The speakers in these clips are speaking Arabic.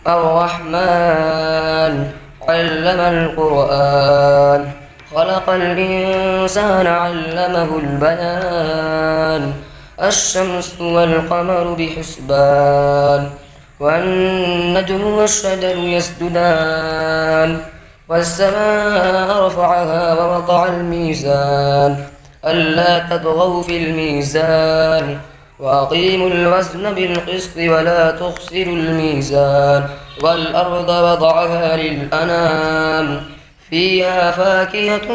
الرحمن علم القرآن خلق الإنسان علمه البيان الشمس والقمر بحسبان والنجم والشجر يسجدان والسماء رفعها ووضع الميزان ألا تطغوا في الميزان وأقيموا الوزن بالقسط ولا تخسروا الميزان والأرض وضعها للأنام فيها فاكهة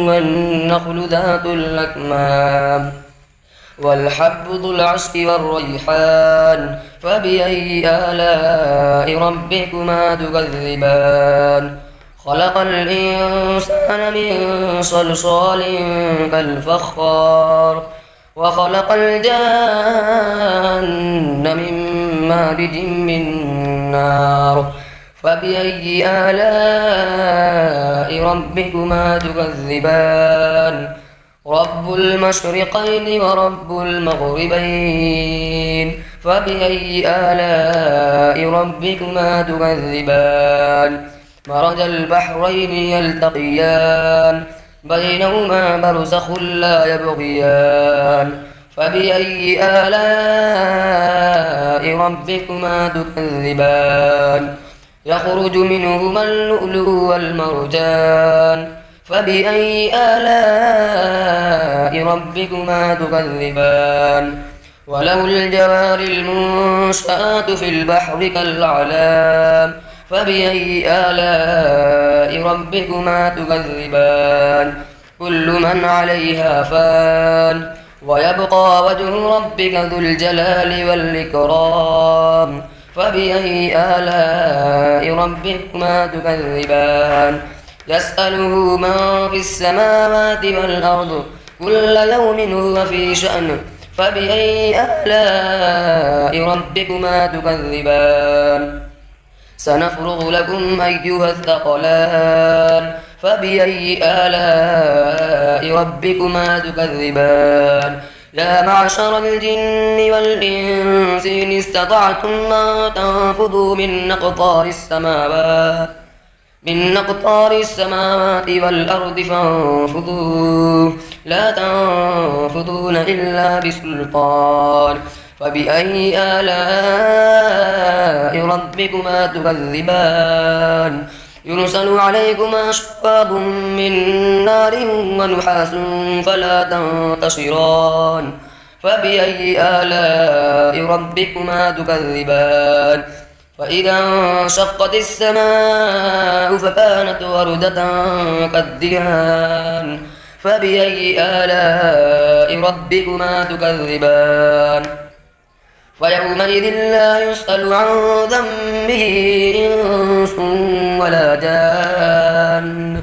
والنخل ذات الأكمام والحب ذو العصف والريحان فبأي آلاء ربكما تكذبان خلق الإنسان من صلصال كالفخار وخلق الجان من مارج من نار فبأي آلاء ربكما تكذبان رب المشرقين ورب المغربين فبأي آلاء ربكما تكذبان مرج البحرين يلتقيان بينهما برزخ لا يبغيان فبأي آلاء ربكما تكذبان يخرج منهما اللؤلؤ والمرجان فبأي آلاء ربكما تكذبان وله الجوار المنشآت في البحر كالأعلام فبأي آلاء ربكما تكذبان كل من عليها فان ويبقى وجه ربك ذو الجلال والإكرام فبأي آلاء ربكما تكذبان يسأله من في السماوات والأرض كل يوم هو في شأن فبأي آلاء ربكما تكذبان سنفرغ لكم أيها الثقلان فبأي آلاء ربكما تكذبان يا معشر الجن والإنس إن استطعتم أن تنفذوا من أقطار السماوات والأرض فانفذوا لا تنفذون إلا بسلطان فبأي آلاء ربكما تكذبان يرسل عليكما شواظ من نار ونحاس فلا تنتصران فبأي آلاء ربكما تكذبان فإذا انشقت السماء فكانت وردة كالدهان فبأي آلاء ربكما تكذبان فيومئذ لا يسأل عن ذنبه إنس ولا جان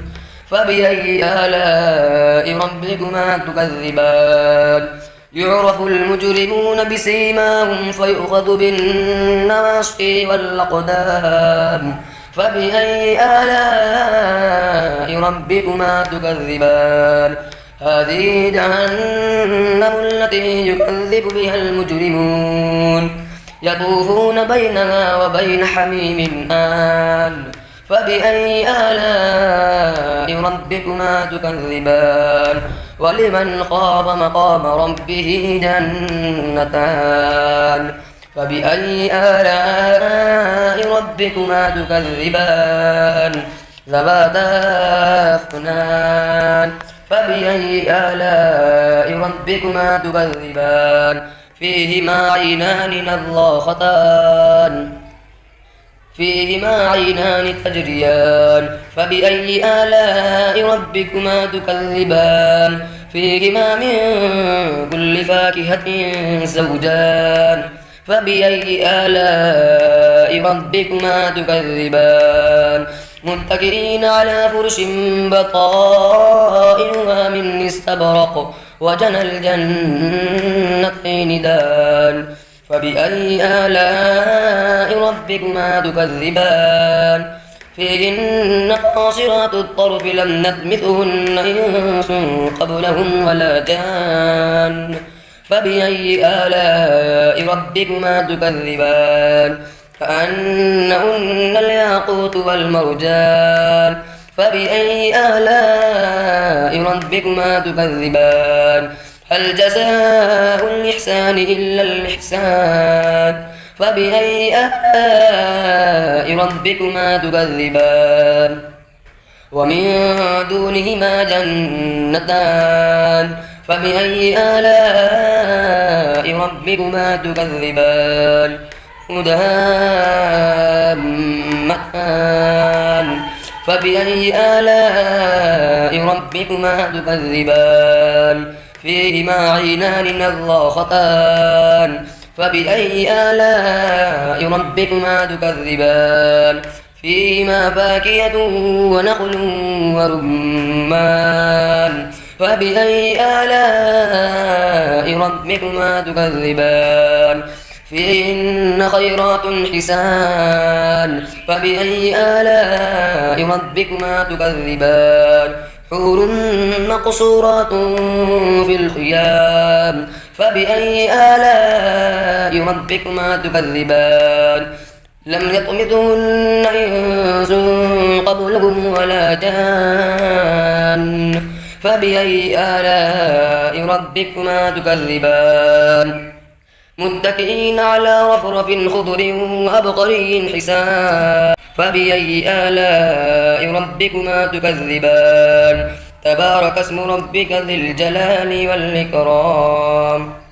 فبأي آلاء ربكما تكذبان يعرف المجرمون بسيماهم فيؤخذ بالنواصي والأقدام فبأي آلاء ربكما تكذبان هذه جهنم التي يكذب بها المجرمون يطوفون بينها وبين حميم آن فبأي آلاء ربكما تكذبان ولمن خاف مقام ربه جنتان فبأي آلاء ربكما تكذبان ذواتا أفنان فبأي آلاء ربكما تكذبان فيهما عينان تجريان فبأي آلاء ربكما تكذبان فيهما من كل فاكهة زوجان فبأي آلاء ربكما تكذبان متكئين على فرش بطائنها من استبرق وجنى الجنتين دان فبأي آلاء ربكما تكذبان فيهن قاصرات الطرف لم نطمثهن إنس قبلهم ولا جان فبأي آلاء ربكما تكذبان كأنهن الياقوت والمرجان فبأي آلاء ربكما تكذبان هل جزاء الإحسان إلا الإحسان فبأي آلاء ربكما تكذبان ومن دونهما جنتان فبأي آلاء ربكما تكذبان مدهامتان فبأي آلاء ربكما تكذبان فيهما عينان نضاختان فبأي آلاء ربكما تكذبان فيهما فاكهة ونخل ورمان فبأي آلاء ربكما تكذبان فيهن خيرات حسان فبأي آلاء ربكما تكذبان حور مقصورات في الخيام فبأي آلاء ربكما تكذبان لم يطمثهن إنس قبلهم ولا جان فبأي آلاء ربكما تكذبان متكئين على رفرف خضر وأبقري حسان فبأي آلاء ربكما تكذبان تبارك اسم ربك ذي الجلال والإكرام